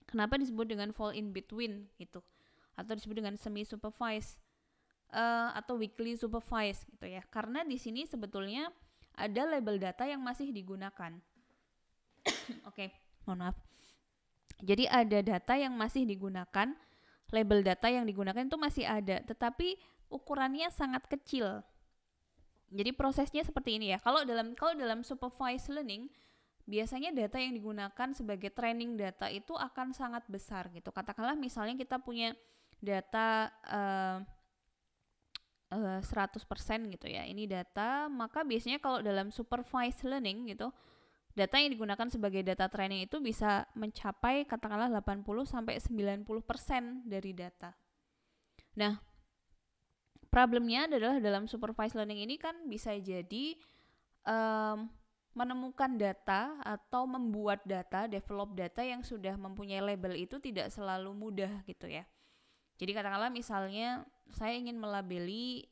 Kenapa disebut dengan fall in between gitu? Atau disebut dengan semi-supervised atau weakly supervised gitu ya. Karena di sini sebetulnya ada label data yang masih digunakan. Oke, mohon maaf. Jadi ada data yang masih digunakan, label data yang digunakan itu masih ada, tetapi ukurannya sangat kecil. Jadi prosesnya seperti ini ya. Kalau dalam supervised learning, biasanya data yang digunakan sebagai training data itu akan sangat besar gitu. Katakanlah misalnya kita punya data 100% gitu ya. Ini data, maka biasanya kalau dalam supervised learning gitu, data yang digunakan sebagai data training itu bisa mencapai katakanlah 80-90% dari data. Nah, problemnya adalah dalam supervised learning ini kan bisa jadi menemukan data atau membuat data, develop data yang sudah mempunyai label itu tidak selalu mudah gitu ya. Jadi katakanlah misalnya saya ingin melabeli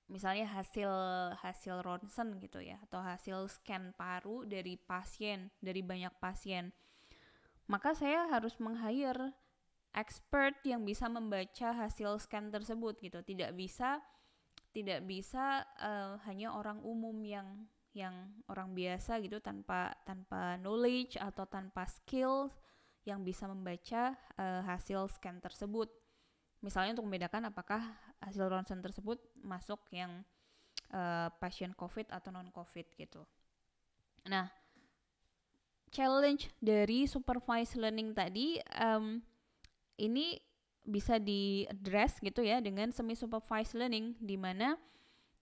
misalnya hasil ronsen gitu ya, atau hasil scan paru dari banyak pasien. Maka saya harus meng-hire expert yang bisa membaca hasil scan tersebut gitu. Tidak bisa hanya orang umum yang orang biasa gitu, tanpa knowledge atau tanpa skill yang bisa membaca hasil scan tersebut. Misalnya untuk membedakan apakah hasil ronsen tersebut masuk yang pasien COVID atau non-COVID gitu. Nah, challenge dari supervised learning tadi ini bisa di-address gitu ya dengan semi-supervised learning, di mana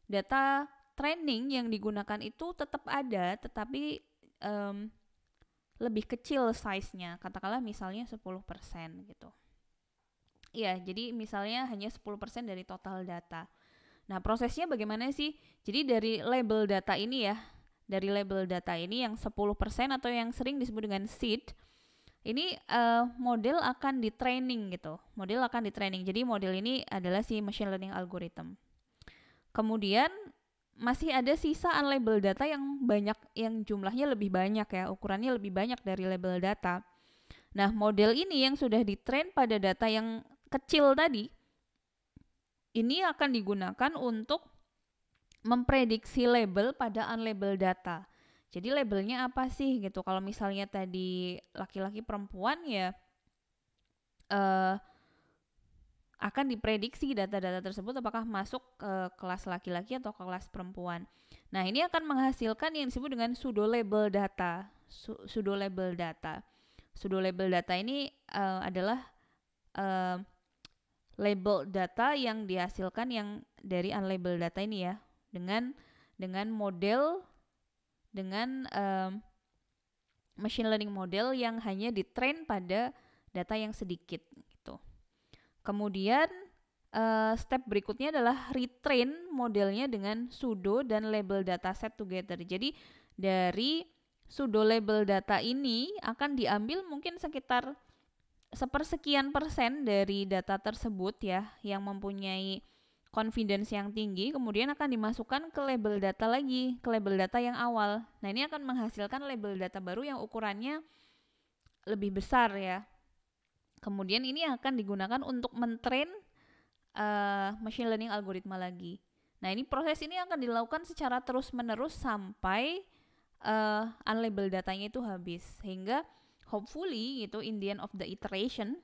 data training yang digunakan itu tetap ada, tetapi lebih kecil size-nya, katakanlah misalnya 10% gitu. Iya, jadi misalnya hanya 10% dari total data. Nah, prosesnya bagaimana sih? Jadi dari label data ini ya, yang 10% atau yang sering disebut dengan seed, ini model akan di-training gitu. Jadi model ini adalah si machine learning algorithm. Kemudian masih ada sisa unlabeled data yang banyak, yang jumlahnya lebih banyak ya, ukurannya lebih banyak dari label data. Nah, model ini yang sudah di-train pada data yang kecil tadi, ini akan digunakan untuk memprediksi label pada unlabeled data. Jadi labelnya apa sih gitu? Kalau misalnya tadi laki-laki perempuan ya akan diprediksi data-data tersebut apakah masuk ke kelas laki-laki atau ke kelas perempuan. Nah, ini akan menghasilkan yang disebut dengan pseudo label data. Pseudo label data ini adalah label data yang dihasilkan yang dari unlabeled data ini ya, dengan model, dengan machine learning model yang hanya ditrain pada data yang sedikit gitu. Kemudian step berikutnya adalah retrain modelnya dengan pseudo dan label dataset together. Jadi dari pseudo label data ini akan diambil mungkin sekitar sepersekian persen dari data tersebut ya, yang mempunyai confidence yang tinggi, kemudian akan dimasukkan ke label data lagi, ke label data yang awal. Nah, ini akan menghasilkan label data baru yang ukurannya lebih besar ya. Kemudian ini akan digunakan untuk mentrain machine learning algoritma lagi. Nah, proses ini akan dilakukan secara terus-menerus sampai unlabeled datanya itu habis, sehingga hopefully gitu in the end of the iteration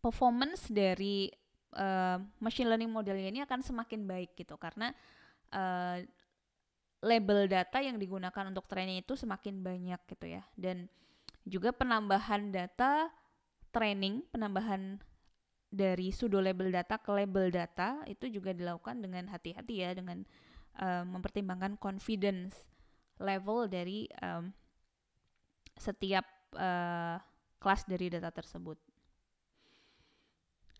performance dari machine learning modelnya ini akan semakin baik gitu, karena label data yang digunakan untuk training itu semakin banyak gitu ya. Dan juga penambahan data training, penambahan dari pseudo label data ke label data itu juga dilakukan dengan hati-hati ya, dengan mempertimbangkan confidence level dari setiap kelas dari data tersebut.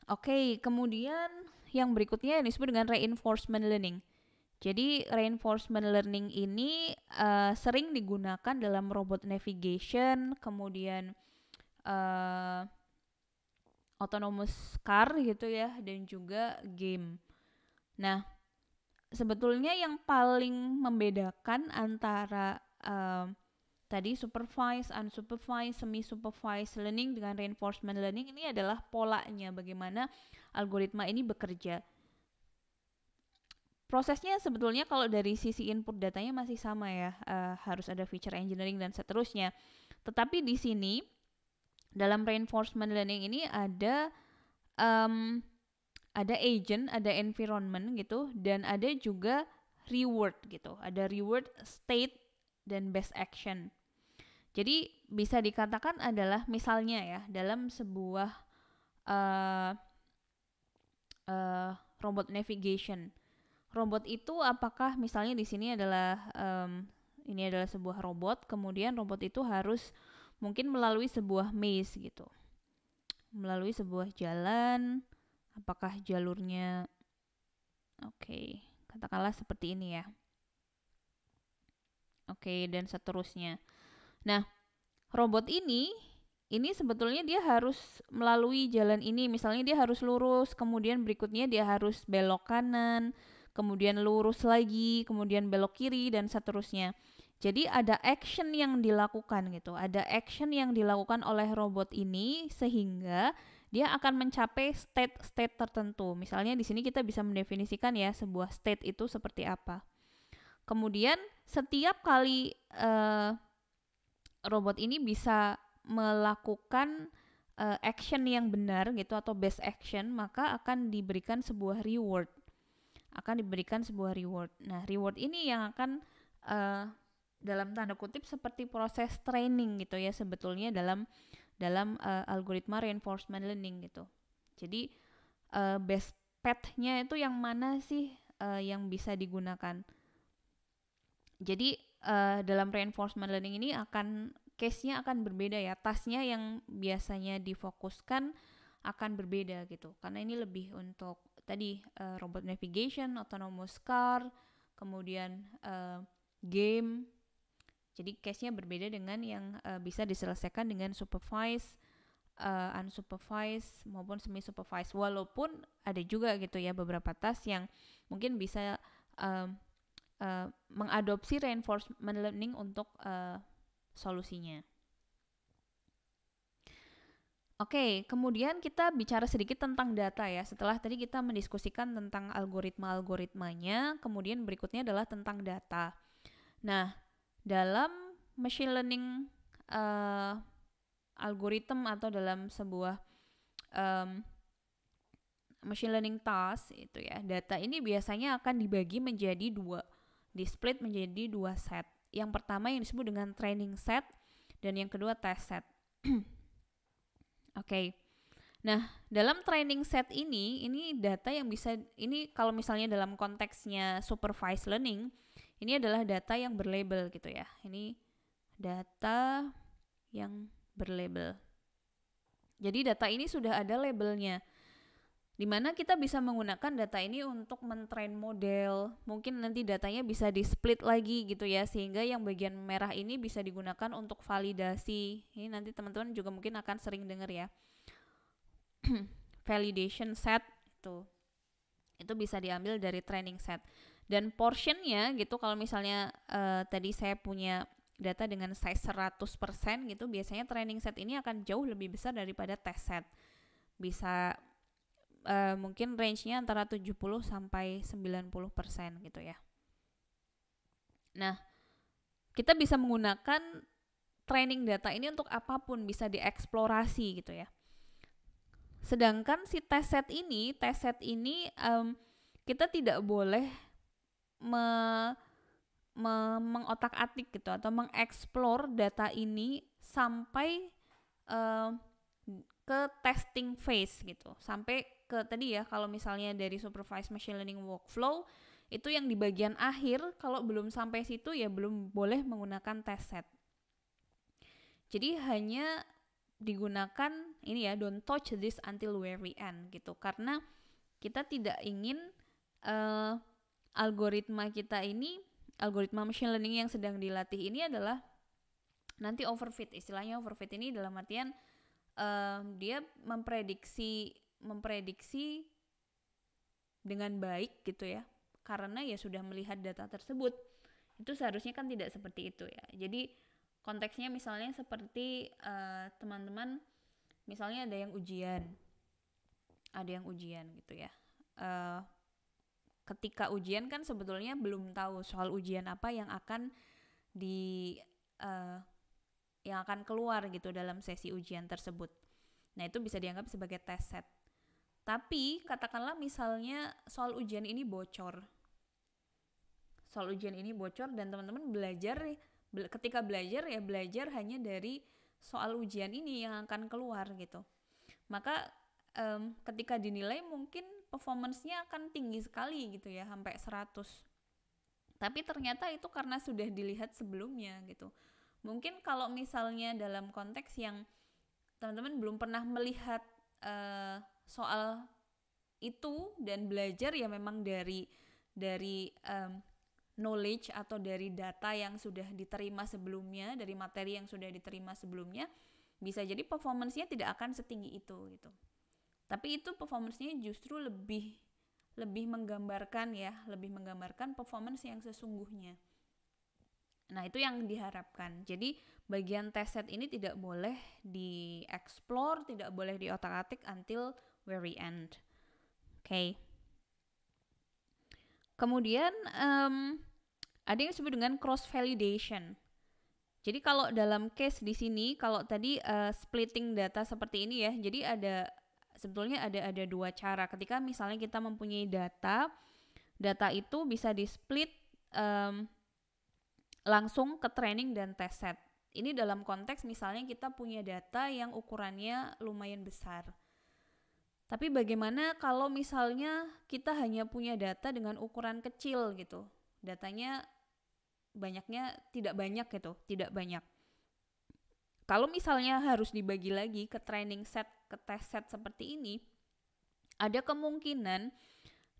Oke, kemudian yang berikutnya yang disebut dengan reinforcement learning. Jadi reinforcement learning ini sering digunakan dalam robot navigation, kemudian autonomous car gitu ya, dan juga game. Nah, sebetulnya yang paling membedakan antara tadi supervised, unsupervised, semi-supervised learning dengan reinforcement learning ini adalah polanya, bagaimana algoritma ini bekerja. Prosesnya sebetulnya kalau dari sisi input datanya masih sama ya, harus ada feature engineering dan seterusnya. Tetapi di sini dalam reinforcement learning ini ada agent, ada environment gitu, dan ada juga reward gitu. Ada reward, state, dan best action. Jadi bisa dikatakan adalah misalnya ya, dalam sebuah robot navigation. Robot itu apakah misalnya di sini adalah ini adalah sebuah robot, kemudian robot itu harus mungkin melalui sebuah maze gitu, melalui sebuah jalan, apakah jalurnya katakanlah seperti ini ya, dan seterusnya. Nah, robot ini sebetulnya dia harus melalui jalan ini, misalnya dia harus lurus, kemudian berikutnya dia harus belok kanan, kemudian lurus lagi, kemudian belok kiri, dan seterusnya. Jadi ada action yang dilakukan gitu, ada action yang dilakukan oleh robot ini sehingga dia akan mencapai state tertentu. Misalnya di sini kita bisa mendefinisikan ya sebuah state itu seperti apa. Kemudian setiap kali robot ini bisa melakukan action yang benar gitu atau best action, maka akan diberikan sebuah reward. Nah, reward ini yang akan dalam tanda kutip seperti proses training gitu ya sebetulnya dalam algoritma reinforcement learning gitu. Jadi best path-nya itu yang mana sih yang bisa digunakan. Jadi dalam reinforcement learning ini case-nya akan berbeda ya, task-nya yang biasanya difokuskan akan berbeda gitu, karena ini lebih untuk tadi robot navigation, autonomous car, kemudian game. Jadi case-nya berbeda dengan yang bisa diselesaikan dengan supervised, unsupervised maupun semi-supervised. Walaupun ada juga gitu ya beberapa task yang mungkin bisa mengadopsi reinforcement learning untuk solusinya. Kemudian kita bicara sedikit tentang data ya. Setelah tadi kita mendiskusikan tentang algoritmanya, kemudian berikutnya adalah tentang data. Nah, dalam machine learning algoritma atau dalam sebuah machine learning task itu ya, data ini biasanya akan dibagi menjadi split menjadi dua set. Yang pertama yang disebut dengan training set dan yang kedua test set. Nah, dalam training set ini data yang bisa, ini kalau misalnya dalam konteksnya supervised learning, ini adalah data yang berlabel gitu ya. Ini data yang berlabel. Jadi data ini sudah ada labelnya, di mana kita bisa menggunakan data ini untuk mentrain model. Mungkin nanti datanya bisa di split lagi gitu ya, sehingga yang bagian merah ini bisa digunakan untuk validasi. Ini nanti teman-teman juga mungkin akan sering dengar ya. Validation set itu bisa diambil dari training set. Dan portionnya gitu, kalau misalnya tadi saya punya data dengan size 100% gitu, biasanya training set ini akan jauh lebih besar daripada test set. Bisa mungkin range-nya antara 70 sampai 90% gitu ya. Nah, kita bisa menggunakan training data ini untuk apapun, bisa dieksplorasi gitu ya. Sedangkan si test set ini kita tidak boleh mengotak-atik gitu atau mengeksplor data ini sampai ke testing phase gitu, sampai ke tadi ya, kalau misalnya dari supervised machine learning workflow itu yang di bagian akhir, kalau belum sampai situ ya belum boleh menggunakan test set. Jadi hanya digunakan ini ya, don't touch this until very end gitu, karena kita tidak ingin algoritma kita ini, algoritma machine learning yang sedang dilatih ini adalah nanti overfit. Istilahnya overfit ini dalam artian dia memprediksi dengan baik gitu ya, karena ya sudah melihat data tersebut. Itu seharusnya kan tidak seperti itu ya. Jadi konteksnya misalnya seperti teman-teman misalnya ada yang ujian gitu ya. Ketika ujian kan sebetulnya belum tahu soal ujian apa yang akan yang akan keluar gitu dalam sesi ujian tersebut. Nah, itu bisa dianggap sebagai test set. Tapi katakanlah misalnya soal ujian ini bocor. Dan teman-teman ketika belajar hanya dari soal ujian ini yang akan keluar gitu. Maka ketika dinilai mungkin performance-nya akan tinggi sekali gitu ya, sampai 100. Tapi ternyata itu karena sudah dilihat sebelumnya gitu. Mungkin kalau misalnya dalam konteks yang teman-teman belum pernah melihat soal itu dan belajar ya memang dari knowledge atau dari data yang sudah diterima sebelumnya, dari materi yang sudah diterima sebelumnya, bisa jadi performance-nya tidak akan setinggi itu gitu. Tapi itu performance-nya justru lebih menggambarkan performance yang sesungguhnya. Nah, itu yang diharapkan. Jadi bagian test set ini tidak boleh dieksplor, tidak boleh diotak-atik until very end. Okay. Kemudian ada yang disebut dengan cross validation. Jadi kalau dalam case di sini, kalau tadi splitting data seperti ini ya, jadi sebetulnya ada dua cara. Ketika misalnya kita mempunyai data itu bisa di-split langsung ke training dan test set. Ini dalam konteks misalnya kita punya data yang ukurannya lumayan besar. Tapi bagaimana kalau misalnya kita hanya punya data dengan ukuran kecil gitu. Datanya banyaknya tidak banyak. Kalau misalnya harus dibagi lagi ke training set, ke test set seperti ini, ada kemungkinan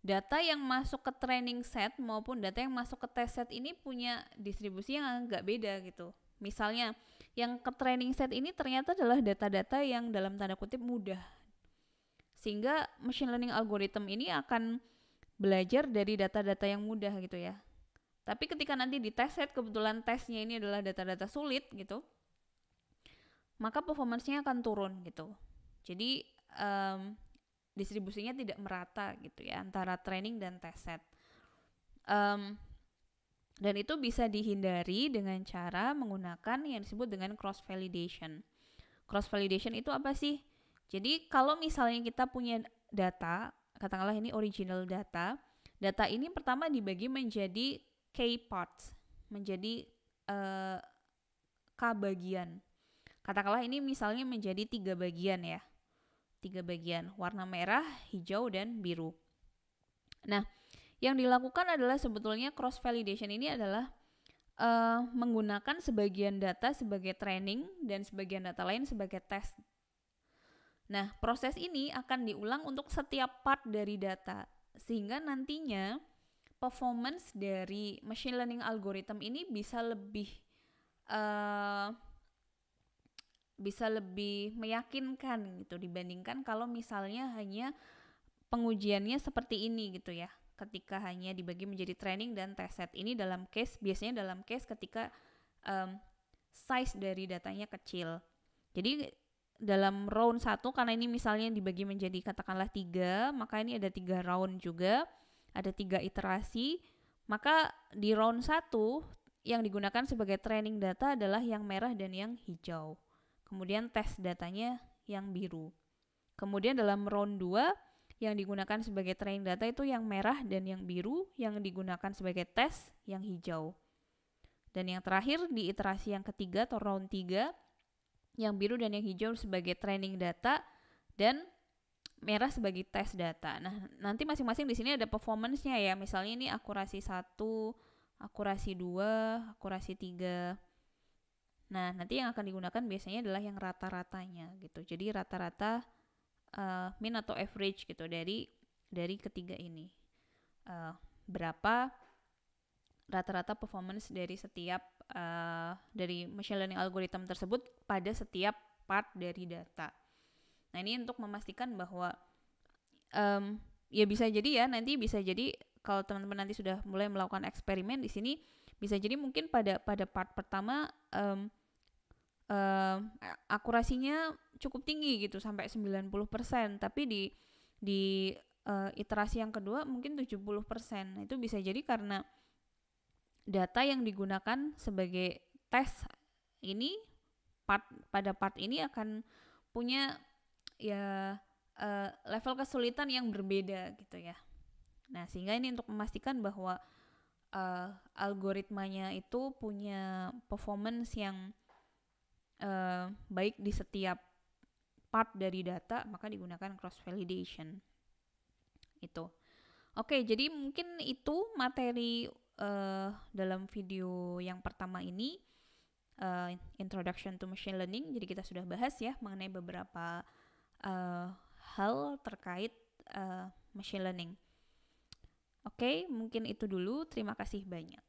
data yang masuk ke training set maupun data yang masuk ke test set ini punya distribusi yang agak beda gitu. Misalnya yang ke training set ini ternyata adalah data-data yang dalam tanda kutip mudah, sehingga machine learning algorithm ini akan belajar dari data-data yang mudah gitu ya. Tapi ketika nanti di test set kebetulan tesnya ini adalah data-data sulit gitu, maka performance-nya akan turun gitu. Jadi distribusinya tidak merata gitu ya antara training dan test set. Dan itu bisa dihindari dengan cara menggunakan yang disebut dengan cross validation. Cross validation itu apa sih? Jadi kalau misalnya kita punya data, katakanlah ini original data ini pertama dibagi menjadi K parts, menjadi K bagian. Katakanlah ini misalnya menjadi 3 bagian ya. 3 bagian, warna merah, hijau, dan biru. Nah, yang dilakukan adalah sebetulnya cross validation ini adalah menggunakan sebagian data sebagai training dan sebagian data lain sebagai test. Nah, proses ini akan diulang untuk setiap part dari data, sehingga nantinya performance dari machine learning algorithm ini bisa lebih meyakinkan gitu dibandingkan kalau misalnya hanya pengujiannya seperti ini gitu ya, ketika hanya dibagi menjadi training dan test set. Ini biasanya dalam case ketika size dari datanya kecil. Jadi dalam round 1, karena ini misalnya dibagi menjadi katakanlah 3, maka ini ada 3 round juga, ada 3 iterasi. Maka di round 1 yang digunakan sebagai training data adalah yang merah dan yang hijau. Kemudian tes datanya yang biru. Kemudian dalam round 2 yang digunakan sebagai training data itu yang merah dan yang biru, yang digunakan sebagai tes yang hijau. Dan yang terakhir di iterasi yang ketiga atau round 3, yang biru dan yang hijau sebagai training data dan merah sebagai tes data. Nah, nanti masing-masing di sini ada performance-nya ya. Misalnya ini akurasi 1, akurasi 2, akurasi 3. Nah, nanti yang akan digunakan biasanya adalah yang rata-ratanya gitu. Jadi rata-rata mean atau average gitu dari ketiga ini. Berapa rata-rata performance dari setiap dari machine learning algorithm tersebut pada setiap part dari data. Nah, ini untuk memastikan bahwa ya bisa jadi ya, nanti bisa jadi kalau teman-teman nanti sudah mulai melakukan eksperimen di sini, bisa jadi mungkin pada part pertama akurasinya cukup tinggi gitu sampai 90%, tapi di iterasi yang kedua mungkin 70%. Itu bisa jadi karena data yang digunakan sebagai tes ini pada part ini akan punya ya level kesulitan yang berbeda gitu ya. Nah, sehingga ini untuk memastikan bahwa algoritmanya itu punya performance yang baik di setiap part dari data, maka digunakan cross validation. Itu. Oke, jadi mungkin itu materi dalam video yang pertama ini, Introduction to Machine Learning. Jadi kita sudah bahas ya mengenai beberapa hal terkait machine learning. Oke, mungkin itu dulu. Terima kasih banyak.